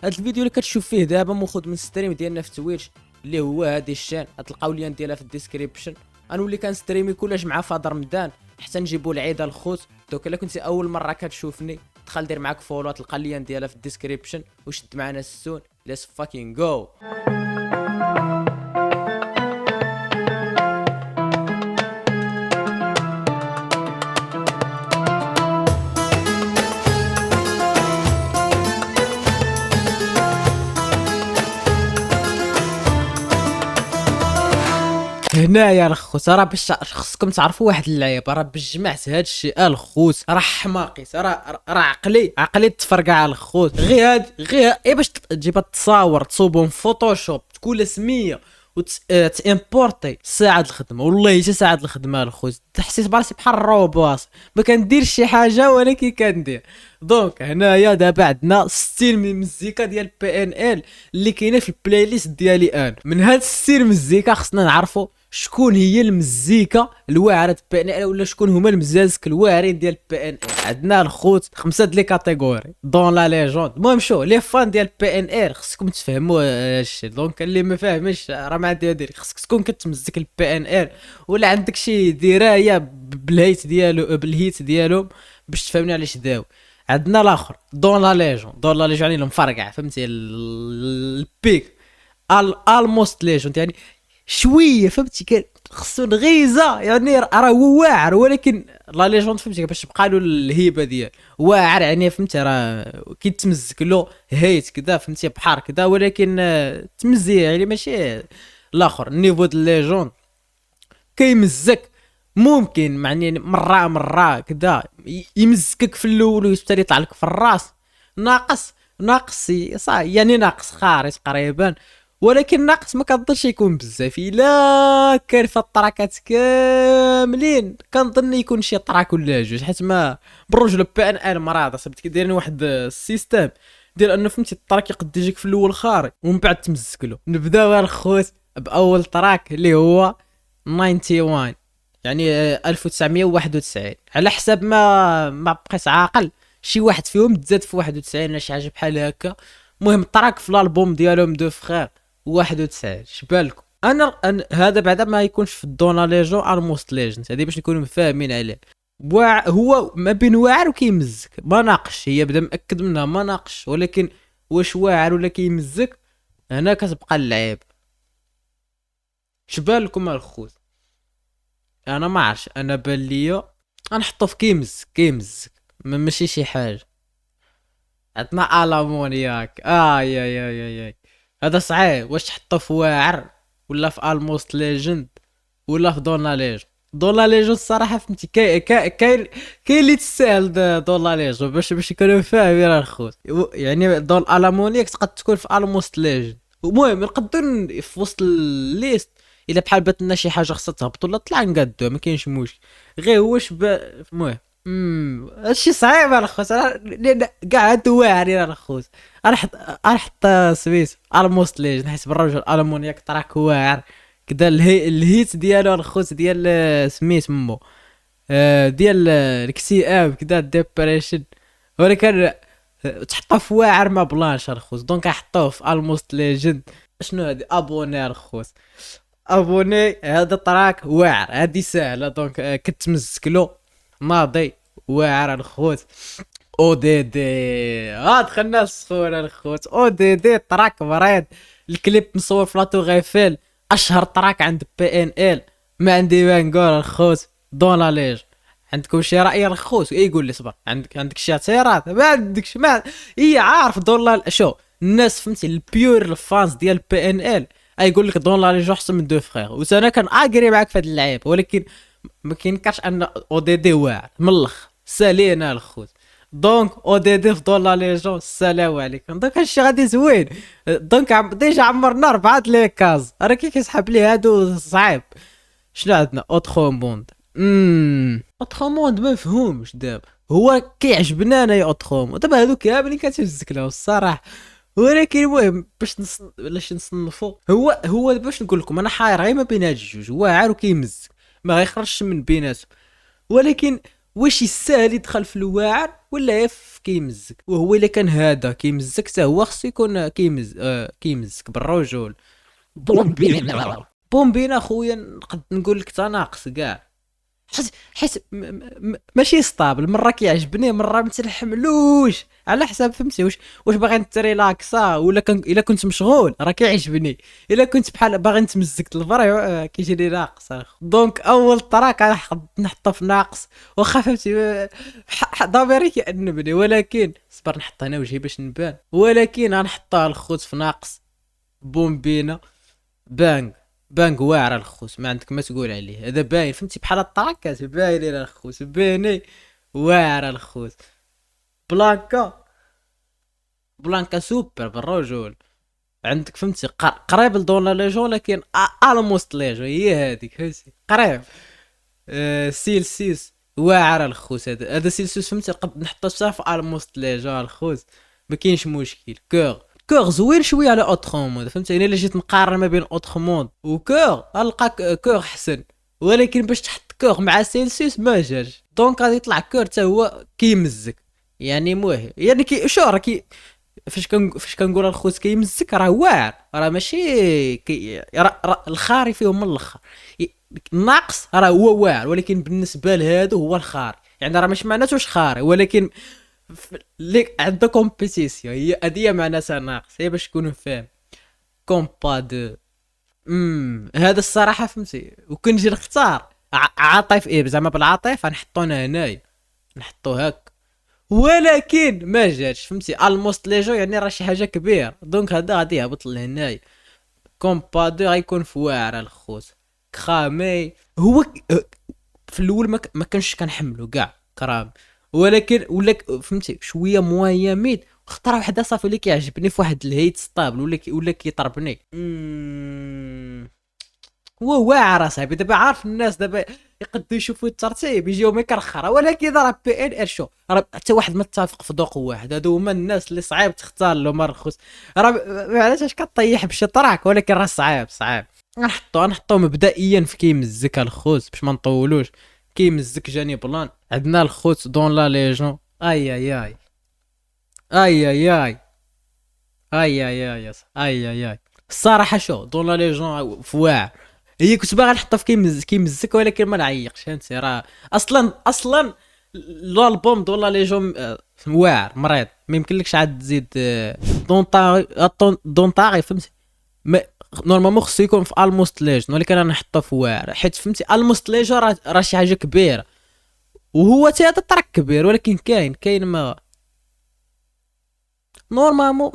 هذا الفيديو اللي كتشوف فيه دابا ماخذ من ستريم ديالنا في تويتش اللي هو هادي الشان. غتلقاو اللين ديالها في الديسكريبشن. غنولي كنستريمي كل جمعه في هذا رمضان حتى نجيبوا العيد الخوت. دوك الا كنتي اول مره كتشوفني دخل دير معاك فولو، تلقى اللين ديالها في الديسكريبشن وشد معنا السون. ليتس فاكين جو. هنايا الخوت راه باش خصكم تعرفوا واحد اللعيبه، راه باش جمعت هاد الشيء الخوت راه حماقيت، راه عقلي تفرقع الخوت. غير باش تجيب التصاور تصوبهم في فوتوشوب تكون سميه وتامبورتي ساعه الخدمه، والله حتى ساعه الخدمه الخوت. حسيت براسي بحال الروباص ما كنديرش شي حاجه ولكن كندير. دونك هنايا دابا عندنا 60 من المزيكا ديال بي ان ال اللي كاينه في البلاي ليست ديالي انا. من هاد 60 مزيكا خصنا نعرفوا شكون هي المزيكا الواعره بي ان ال، ولا شكون هما المزازك الواعرين ديال بي ان ال. عندنا الخوت 5 د لي كاتيجوري دون لا ليجوند. المهم شو لي فان ديال بي ان ال خصكم تفهموا هادشي. دونك اللي ما فاهمش راه ما عندي دير، خصك تكون كتمزك البي ان ال ولا عندك شي درايه بالهيت ديالهم باش تفهمني علاش داو. عندنا الاخر دون لا ليجون يعني المفرقع، فهمتي البيك الموست ليجوند يعني شويه، فهمتي خصو الغيزه يعني راه هو واعر، ولكن لا ليجوند فهمتي باش تبقى له الهيبه ديال واعر يعني، فهمتي راه كيتمزك له هيت كذا، فهمتي بحر كذا، ولكن تمزيه يعني ماشي الاخر. النيفو د ليجوند كيمزك ممكن معني مره كذا يمزكك في الاول ويبتدي يطلع لك في الراس ناقص يعني ناقص خارج قريبا، ولكن ناقص ما كنظنش يكون بزاف. الا كان في الطراكات كاملين كنظن يكون شي طراك ولا جوج، حيت ما بالرجل بي ان ال مرض صبت كيديرين واحد السيستم ديال انه فهمتي الطراك يقد يجيك في الاول خارج ومن بعد تمزك له. نبداو الخوت باول طراك اللي هو 91 يعني 1991 على حسب ما بقيت عاقل. شي واحد فيهم تزاد في 91 ولا شي حاجه بحال هكا. المهم الطراك في الالبوم ديالهم دو فخير 91. شبالكم انا هذا بعدا ما يكونش في الدونا ليجون الموست ليجند، هذه باش نكونوا فاهمين عليه. هو ما بين واعر وكيمزك ما ناقش، هي بدا مأكد منها ما ناقش، ولكن واش واعر ولا كيمزك هنا كتبقى اللعيب. شبالكم الخوت انا ما عرفش، انا بان ليا غنحطو في كيمزك ماشي شي حاجه. عندنا الامونياك يا هذا صعيب. واش تحطو في واعر ولا في الموست ليجند ولا في دون لا ليجند الصراحه فهمتي كاين اللي تستاهل دون لا ليجند باش يكونوا فاهمين الخوت. يعني دون الامونياك تقد تكون في الموست ليجند. المهم نقدر في وسط الليست الا بحال بات لنا شي حاجه خصها تهبط ولا طلع نقادوها ما كاينش مشكل. غير هو المهم هادشي صعيب الخوت لان كاع هادو واعرين الخوت. نحط سميت الموست ليجند حيت بالرجل المونياك طراك واعر كدا. الهيت ديالو الخوت ديال سميت مو ديال الاكتئاب كدا ديبريشن، ولكن تحطه في واعر ما بلانش الخوت. دونك نحطوه في الموست ليجند. شنو هادي ابوني الخوت ابوني هذا طراك واعر هادي ساهله. دونك كتمزك له ناضي واعر الخوت. او دي دخلنا السخونه الخوت. او دي طراك مريض. الكليب مصور في لاتو غيفيل، اشهر طراك عند بي ان ال. ما عندي ما نقول الخوت دون لا ليج. عندكم شي راي الخوت يقول لي صبر. عندك شي اعتراض؟ ما عندكش هي عارف دون لا شو الناس فهمتي البيور الفانز ديال بي ان ال يقول لك دون لا ليج احسن من دو فخير. وانا كان اجري معاك في هاد اللعيب، ولكن ما كاينكاش ان او دي واعر من الاخر سالينا الخوت. دونك او دي في دون لا ليجون السلام عليكم. دونك هادشي غادي زوين. دونك ديجا عمرنا 4 د لي كاز راه كيسحب لي هادو صعيب. شنو عندنا اوتخو موند؟ اوتخو موند ما مفهومش دابا. هو كيعجبنا انايا اوتخو موند دابا هادو كاملين كتمزك لهم الصراحه، ولكن المهم باش نصنفو هو باش نقول لكم انا حاير غير ما بين هاد الجوج واعر وكيمزك ما غيخرجش من بيناتهم. ولكن واش يسهل يدخل في الواعر ولا كيمزك؟ وهو الا كان هذا كيمزك حتى هو خصو يكون كيمزك بالرجول. بومبينا. بومبينا خويا نقد نقول لك تناقص كاع. حيت ماشي ستابل، مره كيعجبني مره متنحملوش على حساب فهمتي. واش باغي نتريلاكسا ولا الا كنت مشغول راه كيعجبني، الا كنت بحال باغي نتمزك الفرع كيجيني ناقص. دونك اول طراك نحطها في ناقص، واخا فهمتي ضميري كيأنبني، ولكن صبر نحط هنا وجهي باش نبان، ولكن غنحطها الخوت في ناقص. بومبينا بانغ، بانغ واعر الخوت ما عندك ما تقول عليه، هذا باين فهمتي بحال الطراكات باين الى الخوت بايني واعر الخوت. بلانكا، بلانكا سوبر بالرجول. عندك فهمتي قريب لدون لا ليجون لكن الموست ليجون هي هذيك فهمتي قريب. سيلسيوس واعر الخوت، هذا سيلسيوس فهمتي نقد نحطو حتى في الموست ليجون الخوت ما كاينش مشكل. كور زوين شويه على اوتر مود فهمتي، الا جيت نقارن ما بين اوتر مود وكور غنلقى كور حسن، ولكن باش تحط كور مع سيلسيوس ما جاش. دونك غادي يطلع كور حتى هو كيمزك يعني موه يعني شو راه فاش كنقول الخوت كيمزك راه واعر، راه ماشي الخاري فيهم من الاخر. الناقص راه هو واعر، ولكن بالنسبه لهادو هو الخاري، يعني راه مش معناتوش خاري ولكن ليك عنده كومبيتيسيون، هي هذه معناتها ناقص، هي باش تكونوا فاهم. كومبا دو هذا الصراحه فهمتي، وكنجي نختار عاطف ايه زعما بالعاطف نحطونا هنايا نحطو هاك، ولكن ما جاتش فهمتي الموست ليجو يعني راه شي حاجه كبير، دونك هذا غادي يهبط لهنايا. كومبا دو غيكون في واعر الخوت. كرامي هو في الاول ما كانش كنحملو كاع كرامي، ولكن ولا فهمتي شويه مويا ميد اختار وحده صافي اللي كيعجبني في واحد الهيت ستابل ولا كيطربني. هو واعر اصاحبي، دابا عارف الناس دابا يقدروا يشوفوا الترتيب يجيو مكرخره، ولكن راه بي ان ار شو راه حتى واحد ما اتفق في ذوق واحد، هادو هما الناس اللي صعيب تختار لهم الرخص. راه علاش كطيح بشي طراك، ولكن راه صعيب. غنحطو مبدئيا في كيمزك الخوت باش ما نطولوش. كيمزك جاني بلان عندنا الخوت دون لا ليجون. اي اي اي اي اي اي اي اي اي اي اي اي الصراحه شو دون لا ليجون فواع. هي كنت باغي نحطها في كيمزك ولكن ما نعيقش فهمتي، راه اصلا الالبوم دون لا ليجون واعر مريض ما يمكنلكش عاد تزيد دون طاغي فهمتي. نورمالمون خصو يكون في الموست ليجن، ولكن انا نحطه في واعر حيت فهمتي الموست ليجن راه شي حاجه كبيره، وهو تا هذا الطرق كبير، ولكن كاين ما نورمالمون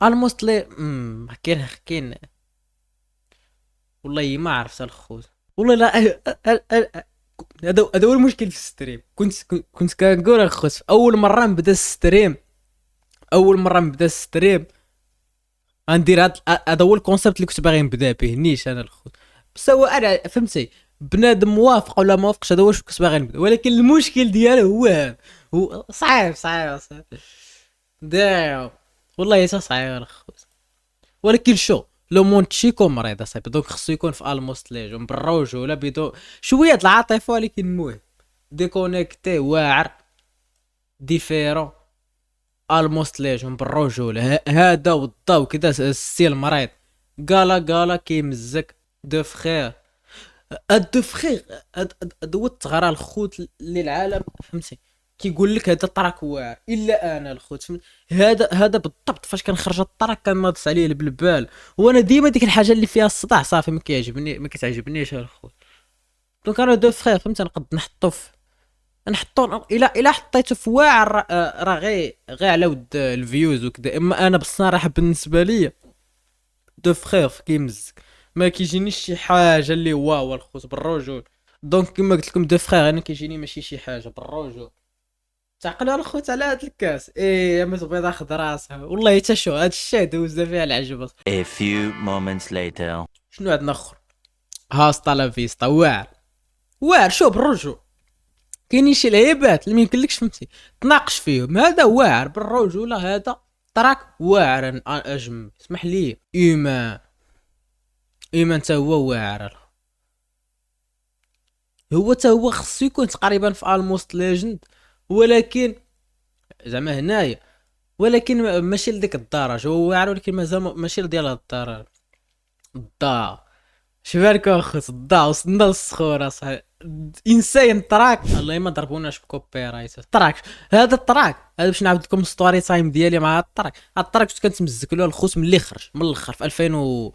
الموست لي كاين والله ما عرفت الخوت والله لا. هذا هو المشكل في الستريم. كنت كنقول الخوت اول مره نبدا الستريم، غندير هذا هو الكونسيبت اللي كنت باغي نبدا به نيش انا الخوت. بس هو انا فهمتي بنادم موافق ولا ما موافقش هذا واش كنت باغي نبدا، ولكن المشكل ديالو هو صعيب داير والله حتى صعيب الخوت. ولكن شو لو مونتشيكو مريض اصاحبي، دونك خصو يكون في الموست ليجون بالرجوله بدون شويه د العاطفه، ولكن المهم ديكونيكتي واعر ديفيرون الموست ليجون بالرجوله. هذا والضو كذا السيل مريض قالا كيمزك دو فخير. هاد فخير هاد هو التغرى الخوت للعالم فهمتي، كيقول لك هذا الطراك واعر الا انا الخوت فهمت. هذا بالضبط فاش كنخرج الطراك كناضس عليه البلبال، وانا ديما ديك الحاجه اللي فيها الصداع صافي ما كتعجبنيش الخوت. دونك انا دو فخير فهمت نقد نحطو الا حطيته في واعر راه غير على ود الفيوز وكذا. اما انا بصراحه بالنسبه ليا دو فخير كيمزك ما كيجينيش شي حاجه اللي واو الخوت بالرجول. دونك كما قلت لكم دو فخير انا كيجيني ماشي شي حاجه بالرجول. تعقلوا الخوت على هاد الكاس ايه ما تبغي تاخذ راسها والله حتى شو هاد الشيء دوزنا فيها العجبه. A few moments later. شنو عندنا اخر؟ هاستا لا فيستا واعر شو بالرجول. كاينين شي لعيبات اللي ما يمكنلكش فهمتي تناقش فيهم، هذا واعر بالرجوله، هذا تراك واعر اجم اسمح لي. ايمان تا هو واعر هو تا هو خصو يكون تقريبا في الموست ليجند، ولكن زعما هنايا، ولكن ماشي لديك الدرجه. هو واعر ولكن مازال ماشي لديال هاد الدرجه. الضاع شبالك اخوت، الضاع وصلنا للصخور اصاحبي. انسان تراك، الله ما ضربوناش بكوبي رايت. التراك هذا، التراك هذا باش نعاود لكم ستوري تايم ديالي مع هاد التراك. هاد التراك كنت كنتمزك له الخوت ملي خرج من الاخر في 2000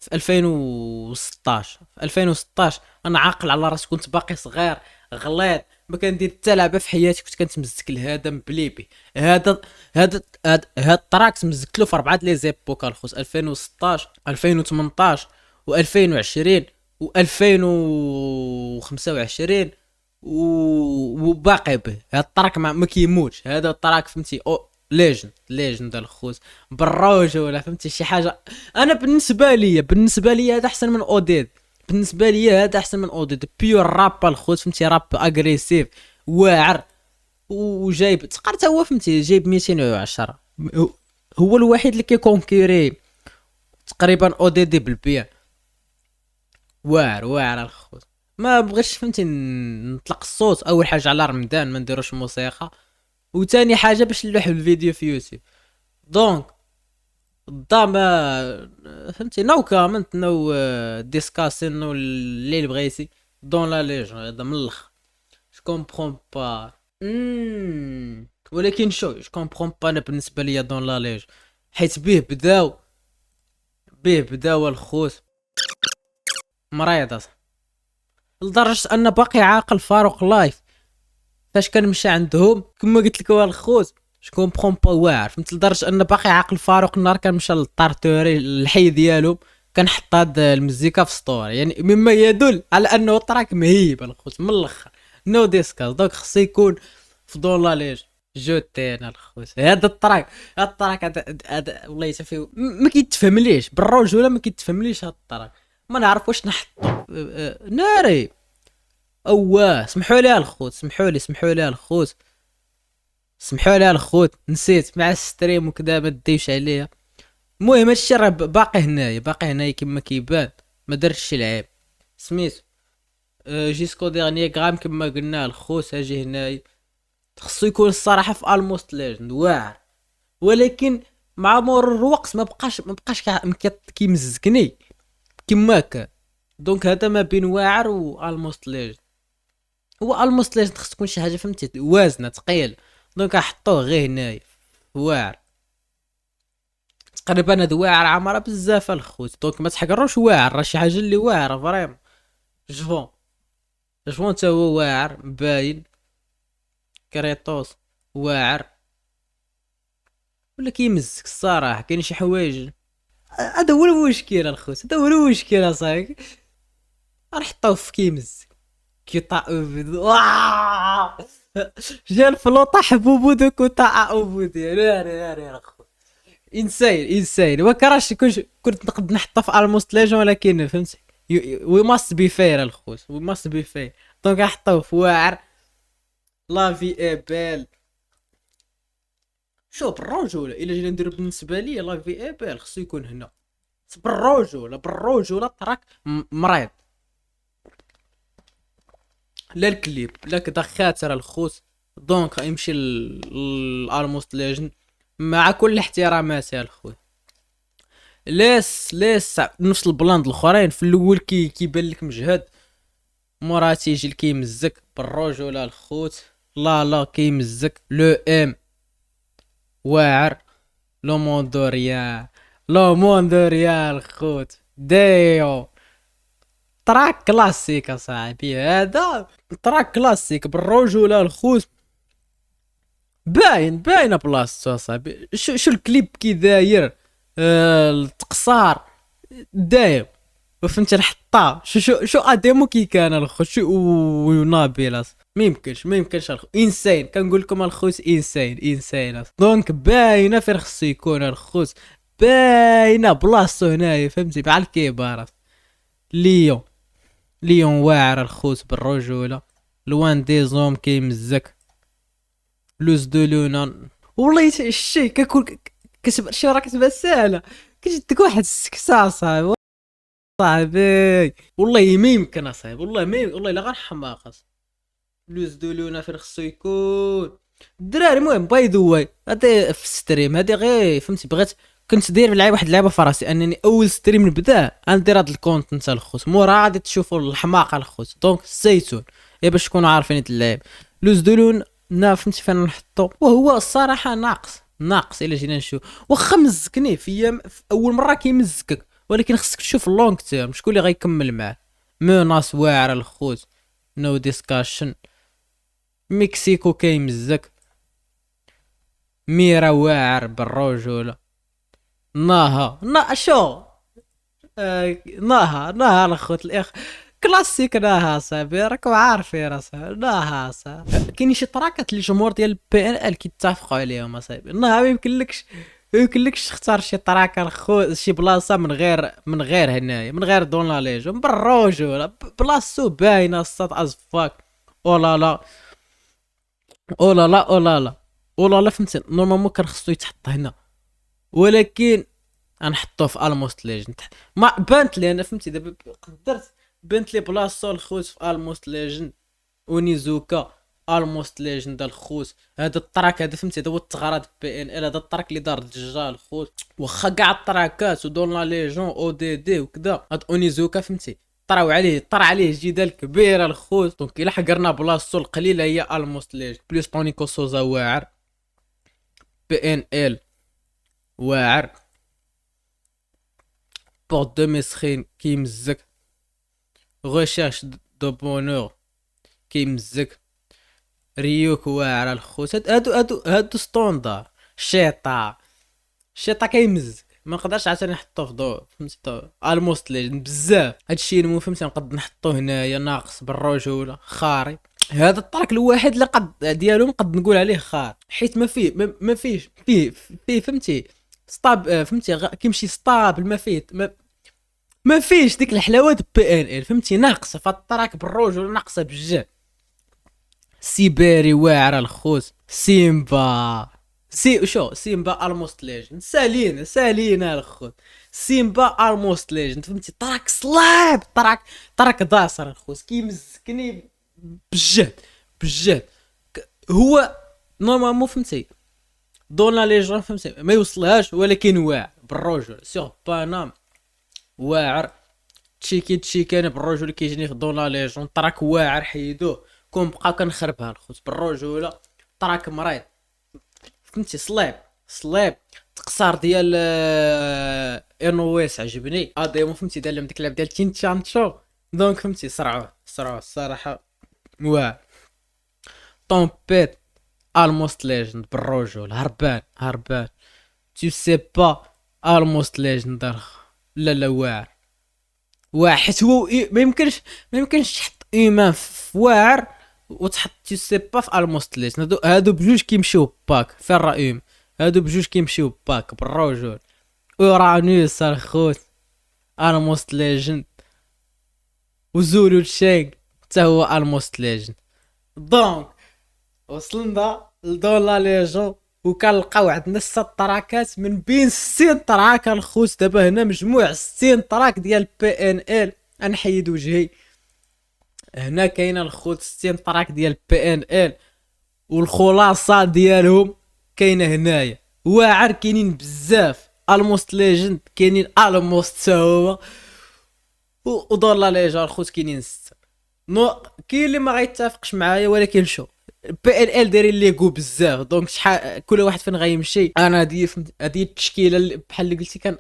في 2016. في 2016 انا عاقل على راسي، كنت باقي صغير غليظ، ما كندير حتى لعبه في حياتي، كنت كنتمزك لهذا مبليبي. هذا هذا التراك تمزكت له في 4 لي زيبوك الخوت: 2016 2018 و2020 و2025 وباقي به. هذا التراك ما كيموتش. هذا التراك فهمتي ليجند الخوت بالرجوله، فهمتي شي حاجه. انا بالنسبه لي هذا احسن من اوديد. بالنسبه لي هذا احسن من اوديد. بيور راب الخوت، فهمتي راب اغريسيف واعر، وجايب تقرت هو فهمتي جايب 210. هو الوحيد اللي كيكونكيري تقريبا اوديدي بالبيع. واعر الخوت. ما بغيتش فهمتي نطلق الصوت اول حاجه على رمضان ما نديروش موسيقى، وثاني حاجه باش نلوح الفيديو في يوتيوب. دونك الضام فهمتي نو كومنت نو ديسكاسين نو اللي بغيتي دون لا ليجون. هذا من الاخر جو كومبرون با. ولكن شو جو كومبرون با انا بالنسبه ليا دون لا ليجون، حيت به بداو الخوت مريض لدرجه ان باقي عاقل فاروق لايف فاش كنمشي عندهم كما قلت لك الخوت شكون بخون با واعر، فهمت. لدرجه ان باقي عاقل فاروق النهار كنمشى للطارتوري الحي ديالهم كنحط هاد المزيكا في ستوري، يعني مما يدل على انه تراك مهيب الخوت من الاخر. نو ديسكاس. دونك خصو يكون في دون لا ليج جوتين الخوت. هاد التراك هذا والله تفي ما كيتفهمليش بالرجوله، ما كيتفهمليش هاد التراك. ما نعرف واش نحطو ناري. اواه سمحوا لي الخوت، سمحوا لي الخوت، نسيت مع الستريم وكذا ما ديوش عليا. المهم هادشي راه باقي هنايا كما كيبان، ما درتش شي لعيب سميتو جيسكو ديرني غرام كما قلنا الخوت. اجي هنايا خصو يكون الصراحه في الموست ليجند واعر، ولكن مع مرور الوقت ما بقاش كيمزكني كما كان. دونك هذا ما بين واعر والموست ليجند. هو الموست ليجند خص تكون شي حاجه فهمتي وازنه ثقيل. دونك احطوه غير هنايا واعر. تقريبا هاد واعر عامره بزاف الخوت. دونك ما تحقروش واعر، راه شي حاجه اللي واعره فريم. جفون تا هو واعر باين. كريتوس واعر ولا كيمزك الصراحه. كاين شي حوايج هذا هو المشكل الخوت، هذا هو المشكل اصاحبي. نحطوه في كيمزك كيطا جا الفلوطه حبوبو دوك طاع اوبودي راري الخوت. انساين ما كرهش كنت نقد نحطه في الموست ليجون، ولكن فهمتي وي ماست بي فير الخوت، وي ماست بي فير. دونك نحطوه في واعر. لا في اي بيل. شوف بالرجوله الا جينا نديرو بالنسبه لي لا في اي بيل خصو يكون هنا بالرجوله تراك مريض. لا الكليب لا كدا خاتر الخوت. دونك يمشي للالموست ليجند مع كل احتراماتي الخوت. ليس نفس البلاند الاخرين في الاول كيبان لك مجهد، مورا تيجي كيمزك بالرجوله الخوت. لا كيمزك لو ام واعر. لو موندوريا الخوت ديو. تراك كلاسيك اصاحبي، هذا تراك كلاسيك بالرجوله الخوت. باين بلاصتو اصاحبي. شو الكليب كي داير التقصار داير فهمتي نحطها. شو اديمو كي كان الخوت. شو ونابيل ما يمكنش الخوت. انسان كنقول لكم الخوت انسان. دونك باينه فين خصو يكون الخوت، باينه بلاصتو هنايا فهمتي بحال كيبار. ليون واعر الخوت بالرجوله. لوان دي زوم كيمزك. لوز دو لونا والله الشي كتب شي راه كتبان ساهله كتجدك واحد السكسه صاحبي. صاحبي والله ما يمكن اصاحبي، والله ما يمكن. والله الا غير حماق لوز دو لونا فين خصو يكون الدراري. المهم باي ذا واي هادي في الستريم هادي غير فهمتي، بغيت كنت داير نلعب واحد اللعبه في راسي انني اول ستريم نبدا غندير هاد الكونتنت الخوت، مورا غادي تشوفوا الحماقه الخوت. دونك الزيتون يا باش تكونوا عارفين هاد اللعب. لوز دو لونا فهمتي فين نحطو، وهو الصراحه ناقص الا جينا نشوف. واخا مزكني في اول مره كيمزكك، ولكن خصك تشوف اللونغ تيرم شكون اللي غيكمل معاه. مناص واعر الخوت، نو ديسكاشن. مكسيكو كيمزك، ميرا واعر بالرجولة. ناها شو ناها الخوت الاخ كلاسيك. ناها صاحبي راكم عارفين اصاحبي. ناها صاحبي كاين شي تراكات اللي الجمهور ديال بي ان ال كيتفقوا عليهم اصاحبي. ناها ما يمكنلكش تختار شي تراكه الخوت شي بلاصه من غير هنايا، من غير دون لا ليجون بالرجولة. بلاصتو باينه الصاد از فاك. او لا لا او لا لا او لا لا او لا لا فهمتي. نورمالمون كان خصو يتحط هنا، ولكن غنحطوه في الموست ليجند. ما بانت لي انا فهمتي دابا قدرت بانت لي بلاصتو الخوت في الموست ليجند. ونيزوكا الموست ليجند الخوت. هذا التراك هذا فهمتي هذا هو التغرد بي ان ال. هذا التراك اللي دار الدجال الخوت. واخا كاع التراكات ودون لا ليجون او دي دي وكذا، هاد اونيزوكا فهمتي طرا عليه جدال كبير الخوت. دونك الا حقرنا بلاصتو القليله هي الموست ليجند. بليس طونيكو سوزا واعر، بي ان ال واعر، بورت دو مسخين كيمزك، ريشيرش دو بونور كيمزك، ريوك واعر الخوت. هادو ستوندار. الشيطا كيمزك ما نقدرش عاوتاني نحطوه في ضوء فهمتي. الموست ليجند بزاف هادشي مو فهمتي نقد نحطوه هنايا ناقص بالرجوله خاري. هذا الطرق الواحد اللي قد ديالو نقد نقول عليه خار، حيت ما فيش فيه فهمتي ستاب فهمتي كيمشي ستابل. ما فيش ديك الحلاوه بي ان ال فهمتي. ناقصه فالطراك بالرجوله ناقصه بجد. سيبيري واعر الخوت. سيمبا سيمبا الموست ليجند. سالين الخوت. سيمبا الموست ليجند فهمتي. طراك سلاب طراك داصر الخوت كيمزكني بجد. هو نورمالمون فهمتي دون لا ليجون فهمتي ما يوصلهاش، ولكن واعر بالرجل سيغ بانام واعر. تشيكين بالرجل كيجيني في دون لا ليجون. طراك واعر حيدوه كون بقاو كنخربها الخوت بالرجوله. طراك مريض فهمتي. صليب تقصار ديال انويس عجبني. ديمو فهمتي دار لهم ديك اللعب ديال تشانشو. دونك فهمتي صرعوه الصراحه واعر. طومبيت الموست ليجند بالرجول. هربان تو سي با الموست ليجند. لا واعر حيت هو ما يمكنش تحط ايمان في واعر وتحط تو سي با في الموست ليجند. هادو بجوج كيمشيو باك في الرايم. هادو بجوج كيمشيو باك بالرجول. اورانوس الخوت الموست ليجند، وزولو تشينغ حتى هو الموست ليجند. دونك وصلنا لدون لا ليجون وكنلقاو عندنا 6 تراكات من بين 60 تراك الخوت. دابا هنا مجموع 60 تراك ديال بي ان ال. غنحيد وجهي هنا كاينه الخوت 60 تراك ديال بي ان ال، والخلاصه ديالهم كاينه هنايا. واعر كاينين بزاف. الموست ليجند كاينين الموست هو، ودور لا ليجون الخوت كاينين 6. كاين اللي ما غيتفقش معايا، ولكن شوف بي ان ال دايرين ليغو بزاف. دونك شحال كل واحد فين غيمشي. انا هذه التشكيله اللي بحال اللي قلتي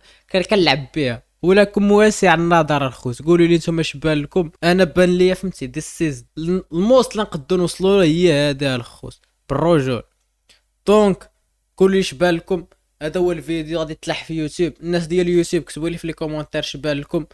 كنلعب بها. ولكم واسع النظر الخوت. قولوا لي نتوما اش بان لكم. انا بان ليا فهمتي دي سيز الموست اللي نقدروا نوصلوا له هي هذا الخوت بالرجول. دونك قولوا لي اش بان لكم. هذا هو الفيديو غادي يطلع في يوتيوب. الناس ديال اليوتيوب كتبوا لي في لي كومونتير اش بان لكم.